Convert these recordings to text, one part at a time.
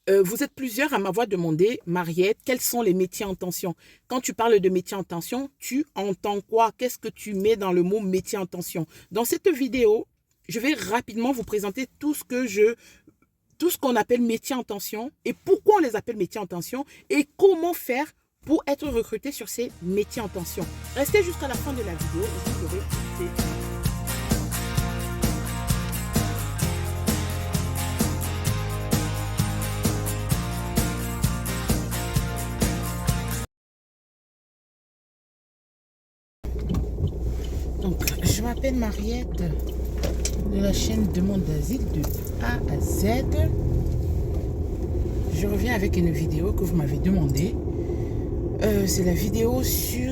Vous êtes plusieurs à m'avoir demandé, Mariette, quels sont les métiers en tension? Quand tu parles de métier en tension, tu entends quoi? Qu'est-ce que tu mets dans le mot métier en tension? Dans cette vidéo, je vais rapidement vous présenter tout ce qu'on appelle métier en tension et pourquoi on les appelle métiers en tension et comment faire pour être recruté sur ces métiers en tension. Restez jusqu'à la fin de la vidéo et vous aurez des... Donc, je m'appelle Mariette de la chaîne Demande d'asile de A à Z. Je reviens avec une vidéo que vous m'avez demandé. C'est la vidéo sur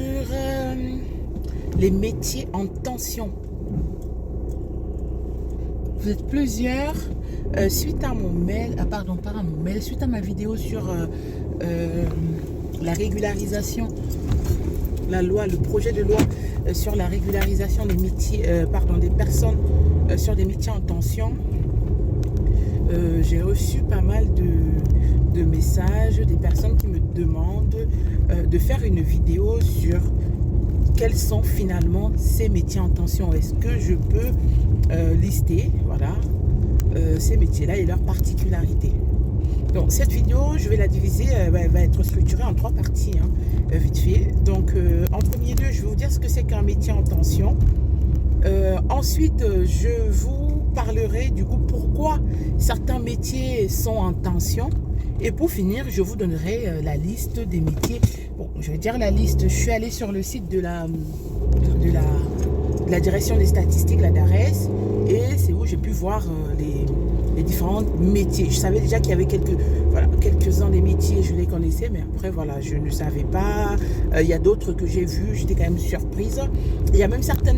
les métiers en tension. Vous êtes plusieurs suite à mon mail, pardon, pas à mon mail, suite à ma vidéo sur la régularisation, la loi, le projet de loi sur la régularisation des métiers, des personnes sur des métiers en tension. J'ai reçu pas mal de messages, des personnes qui me demandent de faire une vidéo sur quels sont finalement ces métiers en tension. Est-ce que je peux lister, voilà, ces métiers-là et leurs particularités. Donc cette vidéo, je vais la diviser, elle va être structurée en 3 parties, vite fait. Donc en premier lieu, je vais vous dire ce que c'est qu'un métier en tension. Ensuite, je vous parlerai du coup pourquoi certains métiers sont en tension. Et pour finir, je vous donnerai la liste des métiers. Bon, je vais dire la liste. Je suis allée sur le site de la direction des statistiques, la DARES, et c'est où j'ai pu voir les différents métiers. Je savais déjà qu'il y avait quelques-uns des métiers, je les connaissais, mais après, voilà, je ne savais pas. Il y a d'autres que j'ai vus, j'étais quand même surprise. Il y a même certains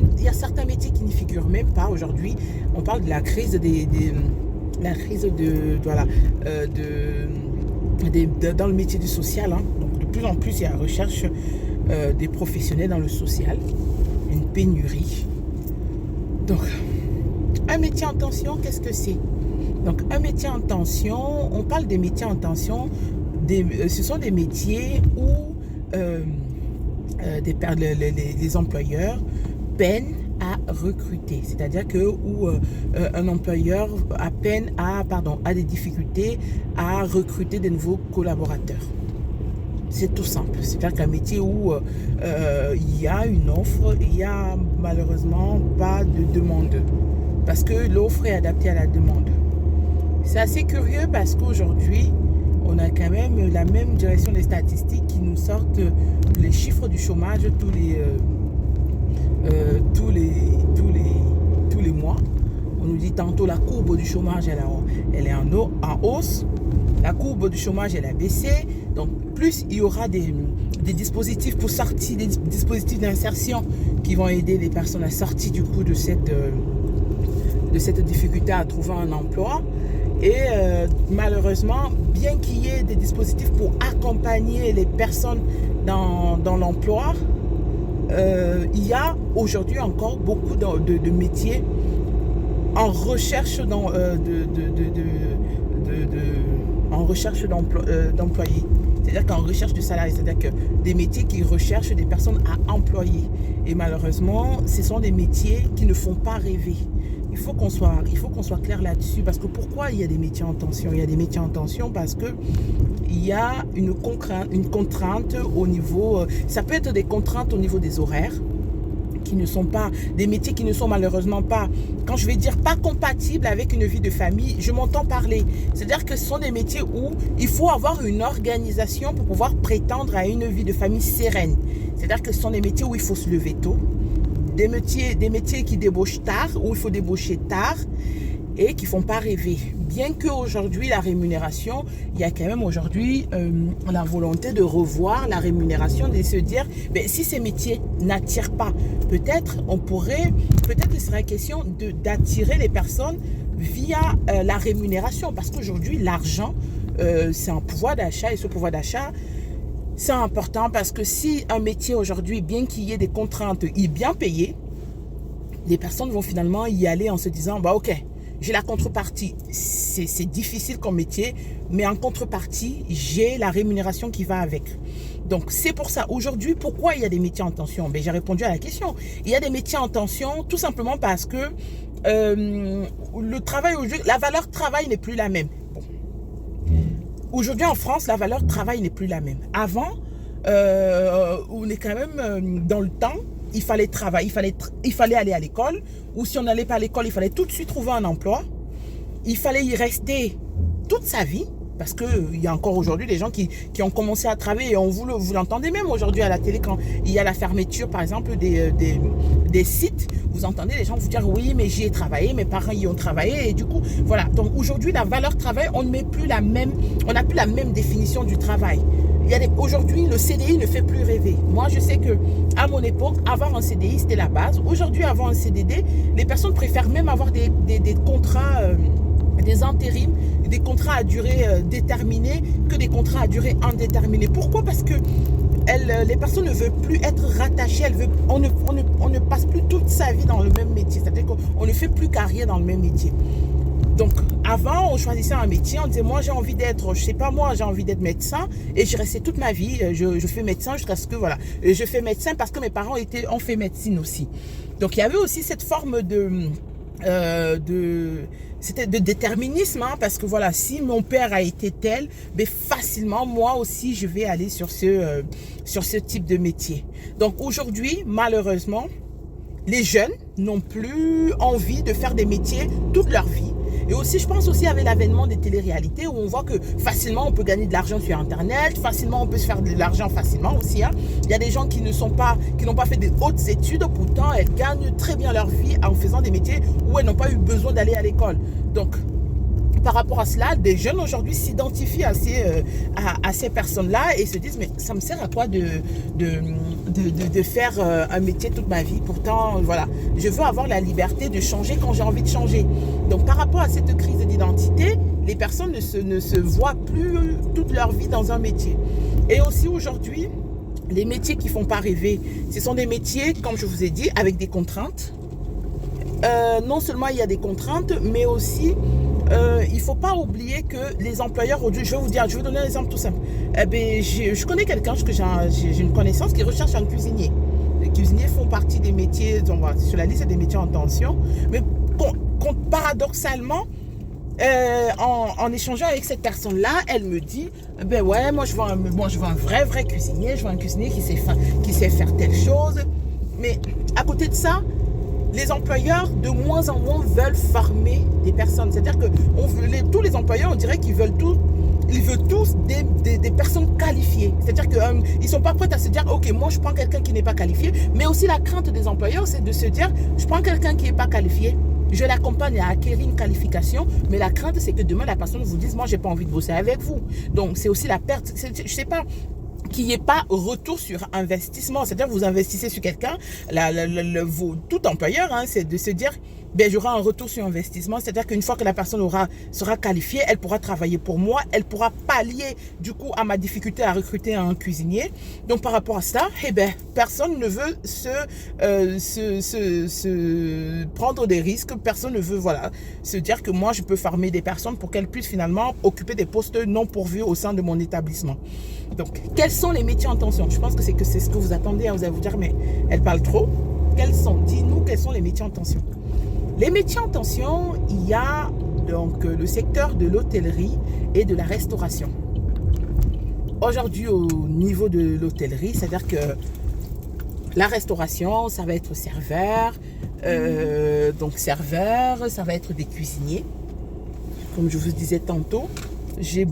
métiers qui n'y figurent même pas aujourd'hui. On parle de la crise dans le métier du social. Donc, de plus en plus, il y a la recherche des professionnels dans le social. Une pénurie. Donc, un métier en tension, qu'est-ce que c'est? Donc, un métier en tension, on parle des métiers en tension, ce sont des métiers où les employeurs peinent à recruter. C'est-à-dire que un employeur a des difficultés à recruter de nouveaux collaborateurs. C'est tout simple. C'est-à-dire qu'un métier où il y a une offre, il n'y a malheureusement pas de demande. Parce que l'offre est adaptée à la demande. C'est assez curieux parce qu'aujourd'hui, on a quand même la même direction des statistiques qui nous sortent les chiffres du chômage tous les mois. On nous dit tantôt la courbe du chômage, elle est en hausse. La courbe du chômage, elle a baissé. Donc, plus il y aura des dispositifs pour sortir, des dispositifs d'insertion qui vont aider les personnes à sortir du coup de cette difficulté à trouver un emploi. Et malheureusement, bien qu'il y ait des dispositifs pour accompagner les personnes dans l'emploi, il y a aujourd'hui encore beaucoup de métiers en recherche d'employés. C'est-à-dire qu'en recherche de salariés, c'est-à-dire que des métiers qui recherchent des personnes à employer. Et malheureusement, ce sont des métiers qui ne font pas rêver. Il faut qu'on soit clair là-dessus. Parce que pourquoi il y a des métiers en tension? Il y a des métiers en tension parce que il y a une contrainte au niveau... ça peut être des contraintes au niveau des horaires, qui ne sont pas des métiers qui ne sont malheureusement pas, quand je vais dire pas compatibles avec une vie de famille, je m'entends parler. C'est-à-dire que ce sont des métiers où il faut avoir une organisation pour pouvoir prétendre à une vie de famille sereine. C'est-à-dire que ce sont des métiers où il faut se lever tôt, des métiers qui débauchent tard, où il faut débaucher tard et qui ne font pas rêver. Bien qu'aujourd'hui, la rémunération, il y a quand même aujourd'hui la volonté de revoir la rémunération, de se dire, mais si ces métiers n'attirent pas, peut-être il serait question d'attirer les personnes via la rémunération. Parce qu'aujourd'hui, l'argent, c'est un pouvoir d'achat et ce pouvoir d'achat, c'est important parce que si un métier aujourd'hui, bien qu'il y ait des contraintes, est bien payé, les personnes vont finalement y aller en se disant, bah ok, j'ai la contrepartie. C'est difficile comme métier, mais en contrepartie, j'ai la rémunération qui va avec. Donc, c'est pour ça. Aujourd'hui, pourquoi il y a des métiers en tension? Ben, j'ai répondu à la question. Il y a des métiers en tension tout simplement parce que le travail, la valeur travail n'est plus la même. Bon. Aujourd'hui, en France, la valeur travail n'est plus la même. Avant, on est quand même dans le temps, il fallait travailler, il fallait aller à l'école, ou si on n'allait pas à l'école, il fallait tout de suite trouver un emploi. Il fallait y rester toute sa vie, parce qu'il y a encore aujourd'hui des gens qui ont commencé à travailler, et vous l'entendez même aujourd'hui à la télé, quand il y a la fermeture, par exemple, des sites, vous entendez les gens vous dire, oui, mais j'y ai travaillé, mes parents y ont travaillé, et du coup, voilà. Donc aujourd'hui, la valeur travail, on n'a plus la même définition du travail. Aujourd'hui, le CDI ne fait plus rêver. Moi, je sais que à mon époque, avoir un CDI, c'était la base. Aujourd'hui, avoir un CDD, les personnes préfèrent même avoir des contrats, des intérims, des contrats à durée déterminée que des contrats à durée indéterminée. Pourquoi? Parce que les personnes ne veulent plus être rattachées. On ne passe plus toute sa vie dans le même métier. C'est-à-dire qu'on ne fait plus carrière dans le même métier. Donc, avant, on choisissait un métier, on disait, moi, j'ai envie d'être, je sais pas moi, j'ai envie d'être médecin, et je restais toute ma vie, je fais médecin jusqu'à ce que, voilà, je fais médecin parce que mes parents ont fait médecine aussi. Donc, il y avait aussi cette forme c'était de déterminisme, hein, parce que voilà, si mon père a été tel, ben facilement, moi aussi, je vais aller sur ce type de métier. Donc, aujourd'hui, malheureusement, les jeunes n'ont plus envie de faire des métiers toute leur vie. Et aussi, je pense aussi avec l'avènement des téléréalités où on voit que facilement on peut gagner de l'argent sur Internet, facilement on peut se faire de l'argent facilement aussi. Hein. Il y a des gens qui n'ont pas fait de hautes études, pourtant elles gagnent très bien leur vie en faisant des métiers où elles n'ont pas eu besoin d'aller à l'école. Donc, par rapport à cela, des jeunes aujourd'hui s'identifient à ces personnes-là et se disent, mais ça me sert à quoi de faire un métier toute ma vie? Pourtant, voilà, je veux avoir la liberté de changer quand j'ai envie de changer. Donc, par rapport à cette crise d'identité, les personnes ne se voient plus toute leur vie dans un métier. Et aussi aujourd'hui, les métiers qui ne font pas rêver, ce sont des métiers, comme je vous ai dit, avec des contraintes. Non seulement il y a des contraintes, mais aussi il ne faut pas oublier que les employeurs aujourd'hui, je vais vous donner un exemple tout simple. Je connais quelqu'un, j'ai une connaissance qui recherche un cuisinier. Les cuisiniers font partie des métiers, donc voilà, sur la liste des métiers en tension, mais paradoxalement, en échangeant avec cette personne-là, elle me dit, ben ouais, moi je veux un vrai cuisinier, je veux un cuisinier qui sait faire telle chose. Mais à côté de ça, les employeurs de moins en moins veulent former des personnes. C'est-à-dire que tous les employeurs, on dirait qu'ils veulent tous des personnes qualifiées. C'est-à-dire qu'ils ne sont pas prêts à se dire, ok, moi je prends quelqu'un qui n'est pas qualifié, mais aussi la crainte des employeurs, c'est de se dire, je prends quelqu'un qui n'est pas qualifié, je l'accompagne à acquérir une qualification, mais la crainte, c'est que demain, la personne vous dise, moi, j'ai pas envie de bosser avec vous. Donc, c'est aussi la perte. Je sais pas, qu'il n'y ait pas retour sur investissement. C'est-à-dire que vous investissez sur quelqu'un, tout employeur, hein, c'est de se dire, ben, j'aurai un retour sur investissement. C'est-à-dire qu'une fois que la personne sera qualifiée, elle pourra travailler pour moi, elle pourra pallier du coup à ma difficulté à recruter un cuisinier. Donc par rapport à ça, eh ben, personne ne veut se prendre des risques, personne ne veut voilà, se dire que moi je peux former des personnes pour qu'elles puissent finalement occuper des postes non pourvus au sein de mon établissement. Donc quels sont les métiers en tension? Je pense que c'est ce que vous attendez, hein. Vous allez vous dire mais elle parle trop. Dis-nous quels sont les métiers en tension. Les métiers en tension, il y a donc le secteur de l'hôtellerie et de la restauration. Aujourd'hui, au niveau de l'hôtellerie, c'est-à-dire que la restauration, ça va être serveur, ça va être des cuisiniers. Comme je vous disais tantôt, je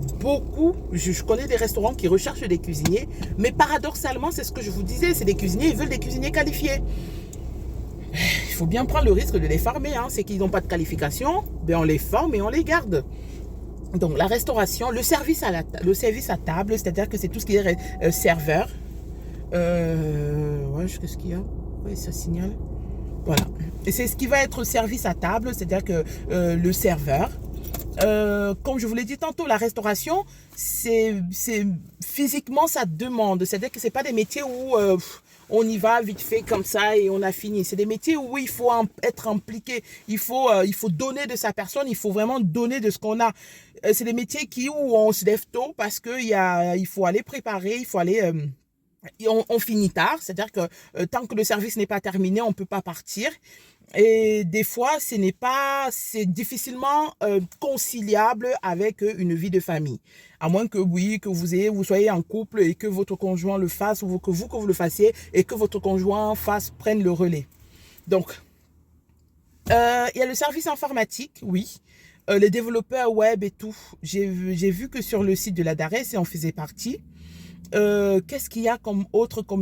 connais des restaurants qui recherchent des cuisiniers, mais paradoxalement, c'est ce que je vous disais, c'est des cuisiniers, ils veulent des cuisiniers qualifiés. Il faut bien prendre le risque de les former, hein. C'est qu'ils n'ont pas de qualification, ben on les forme et on les garde. Donc la restauration, le service à table, c'est-à-dire que c'est tout ce qui est serveur. Ouais, qu'est-ce qu'il y a? Oui, ça signale. Voilà. Et c'est ce qui va être service à table, c'est-à-dire que le serveur. Comme je vous l'ai dit tantôt, la restauration, c'est physiquement ça demande. C'est-à-dire que c'est pas des métiers où on y va vite fait comme ça et on a fini. C'est des métiers où il faut être impliqué, il faut donner de sa personne, il faut vraiment donner de ce qu'on a. C'est des métiers où on se lève tôt parce que il faut aller préparer, il faut aller... on finit tard, c'est-à-dire que tant que le service n'est pas terminé, on ne peut pas partir. Et des fois, c'est difficilement conciliable avec une vie de famille. À moins que vous soyez en couple et que votre conjoint le fasse, ou que vous le fassiez, et que votre conjoint prenne le relais. Donc, il y a le service informatique, oui. Les développeurs web et tout. J'ai vu que sur le site de la DARES, on faisait partie. Qu'est-ce qu'il y a comme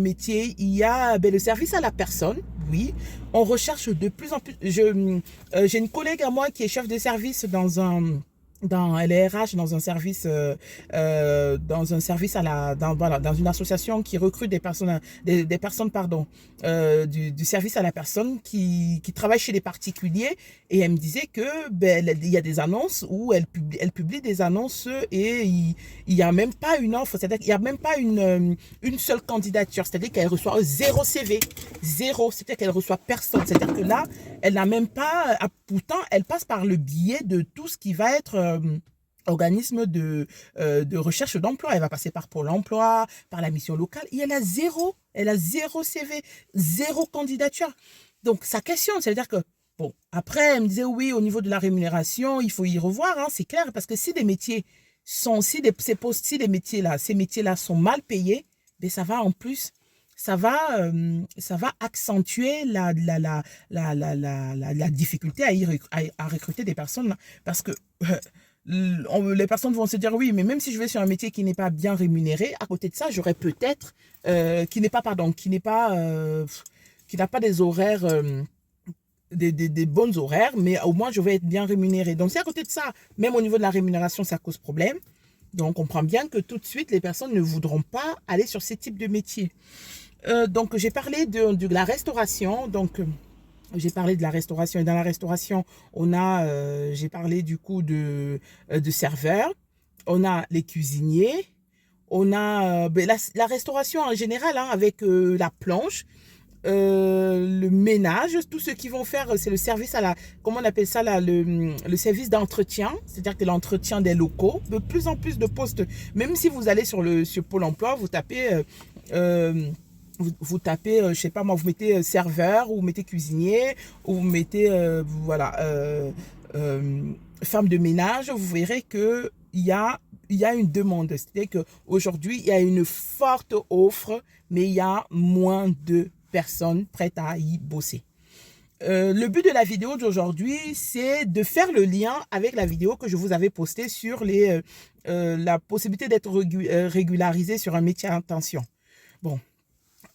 métier? Il y a le service à la personne, oui. On recherche de plus en plus. J'ai une collègue à moi qui est chef de service elle est RH dans un service dans une association qui recrute des personnes du service à la personne qui travaillent chez les particuliers, et elle me disait que il y a des annonces où elle publie des annonces et il y a même pas une offre, c'est-à-dire qu'il y a même pas une seule candidature, c'est-à-dire qu'elle reçoit 0 CV, c'est-à-dire qu'elle reçoit personne, c'est-à-dire que là elle n'a même pas, pourtant elle passe par le biais de tout ce qui va être organisme de recherche d'emploi. Elle va passer par Pôle emploi, par la mission locale, et elle a zéro CV, 0 candidature. Donc ça questionne, c'est-à-dire que bon, après elle me disait oui, au niveau de la rémunération, il faut y revoir, hein, c'est clair, parce que si ces métiers-là sont mal payés, ben ça va en plus, ça va accentuer la difficulté à recruter des personnes, parce que les personnes vont se dire oui, mais même si je vais sur un métier qui n'est pas bien rémunéré, à côté de ça, j'aurais peut-être qui n'a pas des horaires des bonnes horaires, mais au moins je vais être bien rémunéré. Donc si à côté de ça, même au niveau de la rémunération, ça cause problème, donc on comprend bien que tout de suite les personnes ne voudront pas aller sur ces types de métiers. Donc j'ai parlé de la restauration, donc j'ai parlé de la restauration, et dans la restauration, j'ai parlé du coup de serveurs, on a les cuisiniers, on a la restauration en général, hein, avec la planche, le ménage, tous ceux qui vont faire, c'est le service comment on appelle ça là, le service d'entretien, c'est-à-dire que l'entretien des locaux, de plus en plus de postes, même si vous allez sur Pôle emploi, vous tapez... vous tapez, je sais pas moi, vous mettez serveur, ou vous mettez cuisinier, ou vous mettez, femme de ménage, vous verrez que il y a une demande. C'est-à-dire qu'aujourd'hui, il y a une forte offre, mais il y a moins de personnes prêtes à y bosser. Le but de la vidéo d'aujourd'hui, c'est de faire le lien avec la vidéo que je vous avais postée sur la possibilité d'être régularisé sur un métier en tension. Bon.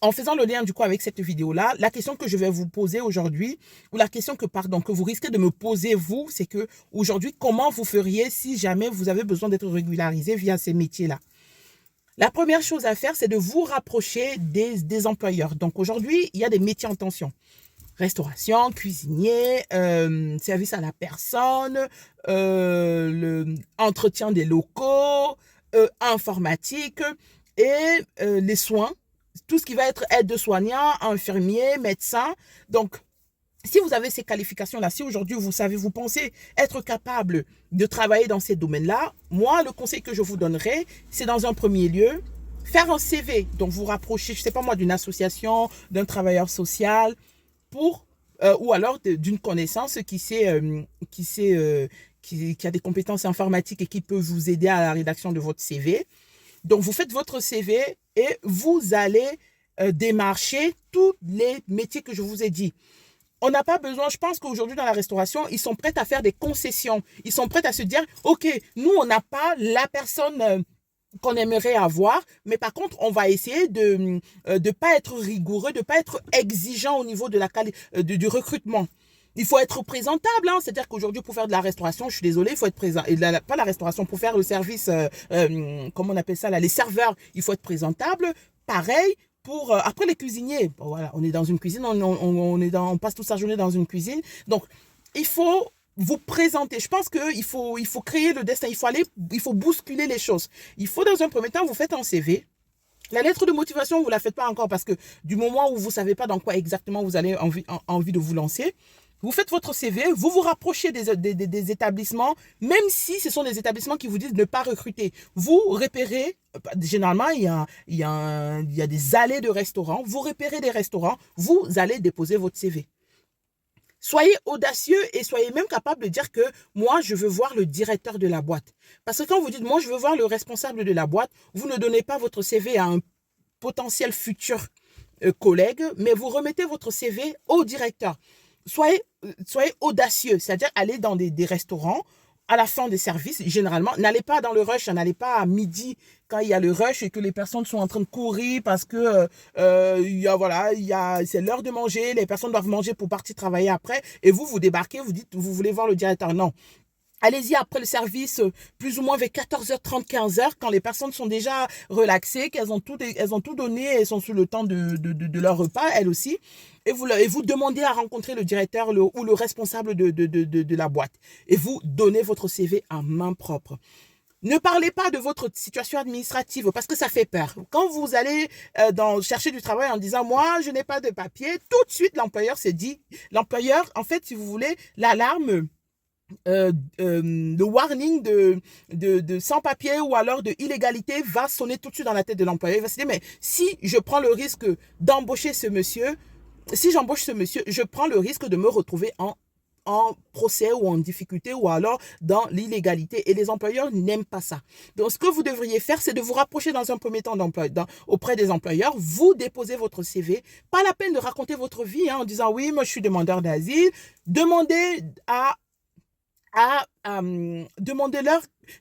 En faisant le lien du coup avec cette vidéo-là, la question que je vais vous poser aujourd'hui, ou la question que vous risquez de me poser vous, c'est que aujourd'hui, comment vous feriez si jamais vous avez besoin d'être régularisé via ces métiers-là? La première chose à faire, c'est de vous rapprocher des employeurs. Donc aujourd'hui, il y a des métiers en tension. Restauration, cuisinier, service à la personne, entretien des locaux, informatique et les soins. Tout ce qui va être aide-soignant, infirmier, médecin. Donc, si vous avez ces qualifications-là, si aujourd'hui vous pensez être capable de travailler dans ces domaines-là, moi, le conseil que je vous donnerai, c'est dans un premier lieu, faire un CV. Donc, vous rapprocher, je ne sais pas moi, d'une association, d'un travailleur social, ou alors d'une connaissance qui a des compétences informatiques et qui peut vous aider à la rédaction de votre CV. Donc, vous faites votre CV et vous allez démarcher tous les métiers que je vous ai dit. On n'a pas besoin, je pense qu'aujourd'hui dans la restauration, ils sont prêts à faire des concessions. Ils sont prêts à se dire, OK, nous, on n'a pas la personne qu'on aimerait avoir, mais par contre, on va essayer de pas être rigoureux, de pas être exigeant au niveau de du recrutement. Il faut être présentable, hein. C'est-à-dire qu'aujourd'hui, pour faire de la restauration, je suis désolée, il faut être présent. Et pas la restauration, pour faire le service, comment on appelle ça là, les serveurs, il faut être présentable. Pareil pour après les cuisiniers. Bon, voilà, on est dans une cuisine, on passe toute sa journée dans une cuisine. Donc, il faut vous présenter. Je pense qu'il faut créer le destin. Il faut bousculer les choses. Il faut dans un premier temps, vous faites un CV. La lettre de motivation, vous ne la faites pas encore parce que du moment où vous ne savez pas dans quoi exactement vous avez envie de vous lancer, vous faites votre CV, vous vous rapprochez des établissements, même si ce sont des établissements qui vous disent de ne pas recruter. Vous repérez, généralement, il y a des allées de restaurants, vous repérez des restaurants, vous allez déposer votre CV. Soyez audacieux et soyez même capable de dire que moi, je veux voir le directeur de la boîte. Parce que quand vous dites, moi, je veux voir le responsable de la boîte, vous ne donnez pas votre CV à un potentiel futur collègue, mais vous remettez votre CV au directeur. Soyez audacieux, c'est-à-dire aller dans des restaurants à la fin des services, généralement, n'allez pas dans le rush, n'allez pas à midi quand il y a le rush et que les personnes sont en train de courir parce que c'est l'heure de manger, les personnes doivent manger pour partir travailler après et vous débarquez, vous dites vous voulez voir le directeur. Non. Allez-y après le service, plus ou moins vers 14h30, 15h, quand les personnes sont déjà relaxées, qu'elles ont tout donné, elles sont sous le temps de leur repas, elles aussi. Et vous demandez à rencontrer le directeur ou le responsable de la boîte. Et vous donnez votre CV en main propre. Ne parlez pas de votre situation administrative parce que ça fait peur. Quand vous allez chercher du travail en disant « moi, je n'ai pas de papier », tout de suite, l'employeur s'est dit, en fait, si vous voulez, l'alarme, le warning de sans-papier ou alors de illégalité va sonner tout de suite dans la tête de l'employeur. Il va se dire, mais si je prends le risque d'embaucher ce monsieur, si j'embauche ce monsieur, je prends le risque de me retrouver en procès ou en difficulté ou alors dans l'illégalité. Et les employeurs n'aiment pas ça. Donc, ce que vous devriez faire, c'est de vous rapprocher dans un premier temps auprès des employeurs. Vous déposez votre CV. Pas la peine de raconter votre vie en disant, oui, moi, je suis demandeur d'asile. Demandez-leur,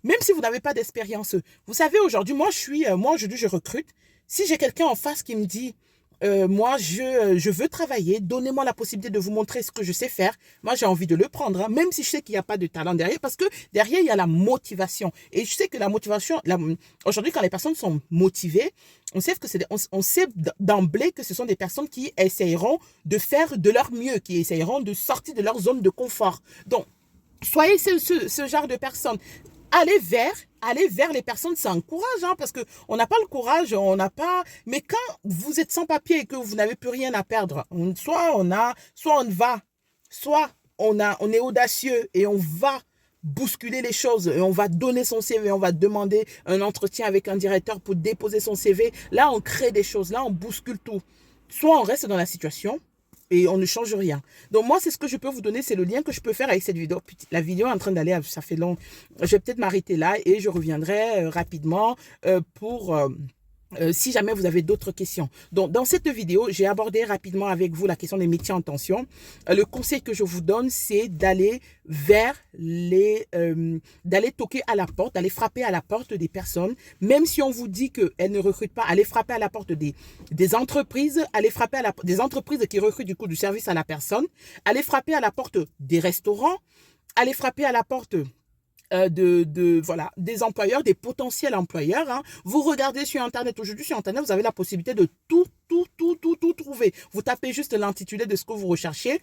même si vous n'avez pas d'expérience. Vous savez, aujourd'hui, aujourd'hui, je recrute. Si j'ai quelqu'un en face qui me dit, moi, je veux travailler, donnez-moi la possibilité de vous montrer ce que je sais faire. Moi, j'ai envie de le prendre, hein, même si je sais qu'il n'y a pas de talent derrière, parce que derrière, il y a la motivation. Et je sais que la motivation, aujourd'hui, quand les personnes sont motivées, on sait d'emblée que ce sont des personnes qui essayeront de faire de leur mieux, qui essayeront de sortir de leur zone de confort. Donc, soyez ce genre de personnes. Allez vers les personnes sans courage, hein, parce qu'on n'a pas le courage, mais quand vous êtes sans papier et que vous n'avez plus rien à perdre, soit on est audacieux et on va bousculer les choses et on va donner son CV, on va demander un entretien avec un directeur pour déposer son CV. Là, on crée des choses, là, on bouscule tout. Soit on reste dans la situation et on ne change rien. Donc moi, c'est ce que je peux vous donner, c'est le lien que je peux faire avec cette vidéo. La vidéo est en train d'aller, ça fait long. Je vais peut-être m'arrêter là et je reviendrai rapidement pour... si jamais vous avez d'autres questions. Donc, dans cette vidéo, j'ai abordé rapidement avec vous la question des métiers en tension. Le conseil que je vous donne, c'est d'aller d'aller toquer à la porte, d'aller frapper à la porte des personnes. Même si on vous dit qu'elles ne recrutent pas, allez frapper à la porte des entreprises, allez frapper à des entreprises qui recrutent du coup du service à la personne, allez frapper à la porte des restaurants, allez frapper à la porte des employeurs, des potentiels employeurs. Hein. Vous regardez sur Internet, aujourd'hui sur Internet, vous avez la possibilité de tout trouver. Vous tapez juste l'intitulé de ce que vous recherchez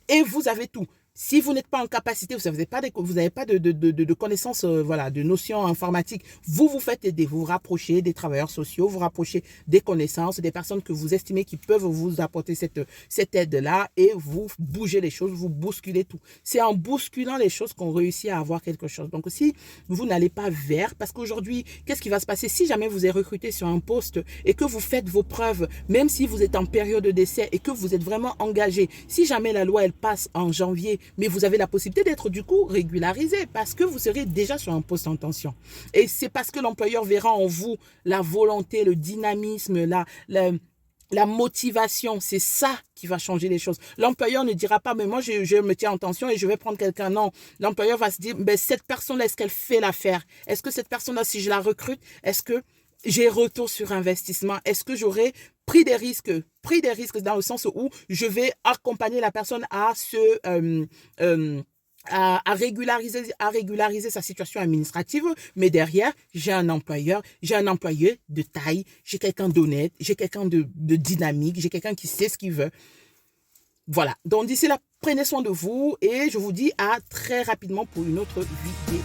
et vous avez tout. Si vous n'êtes pas en capacité, vous n'avez pas de connaissances, de notions informatiques, vous faites aider, vous vous rapprochez des travailleurs sociaux, vous rapprochez des connaissances, des personnes que vous estimez qui peuvent vous apporter cette aide-là et vous bougez les choses, vous bousculez tout. C'est en bousculant les choses qu'on réussit à avoir quelque chose. Donc, si vous n'allez pas vers, parce qu'aujourd'hui, qu'est-ce qui va se passer si jamais vous êtes recruté sur un poste et que vous faites vos preuves, même si vous êtes en période d'essai et que vous êtes vraiment engagé, si jamais la loi, elle passe en janvier, mais vous avez la possibilité d'être du coup régularisé parce que vous serez déjà sur un poste en tension. Et c'est parce que l'employeur verra en vous la volonté, le dynamisme, la motivation. C'est ça qui va changer les choses. L'employeur ne dira pas, mais moi je me tiens en tension et je vais prendre quelqu'un. Non, l'employeur va se dire, ben, cette personne-là, est-ce qu'elle fait l'affaire? Est-ce que cette personne-là, si je la recrute, est-ce que j'ai retour sur investissement? Est-ce que j'aurai pris des risques dans le sens où je vais accompagner la personne à régulariser sa situation administrative, mais derrière, j'ai un employé de taille, j'ai quelqu'un d'honnête, j'ai quelqu'un de dynamique, j'ai quelqu'un qui sait ce qu'il veut. Voilà. Donc d'ici là, prenez soin de vous et je vous dis à très rapidement pour une autre vidéo.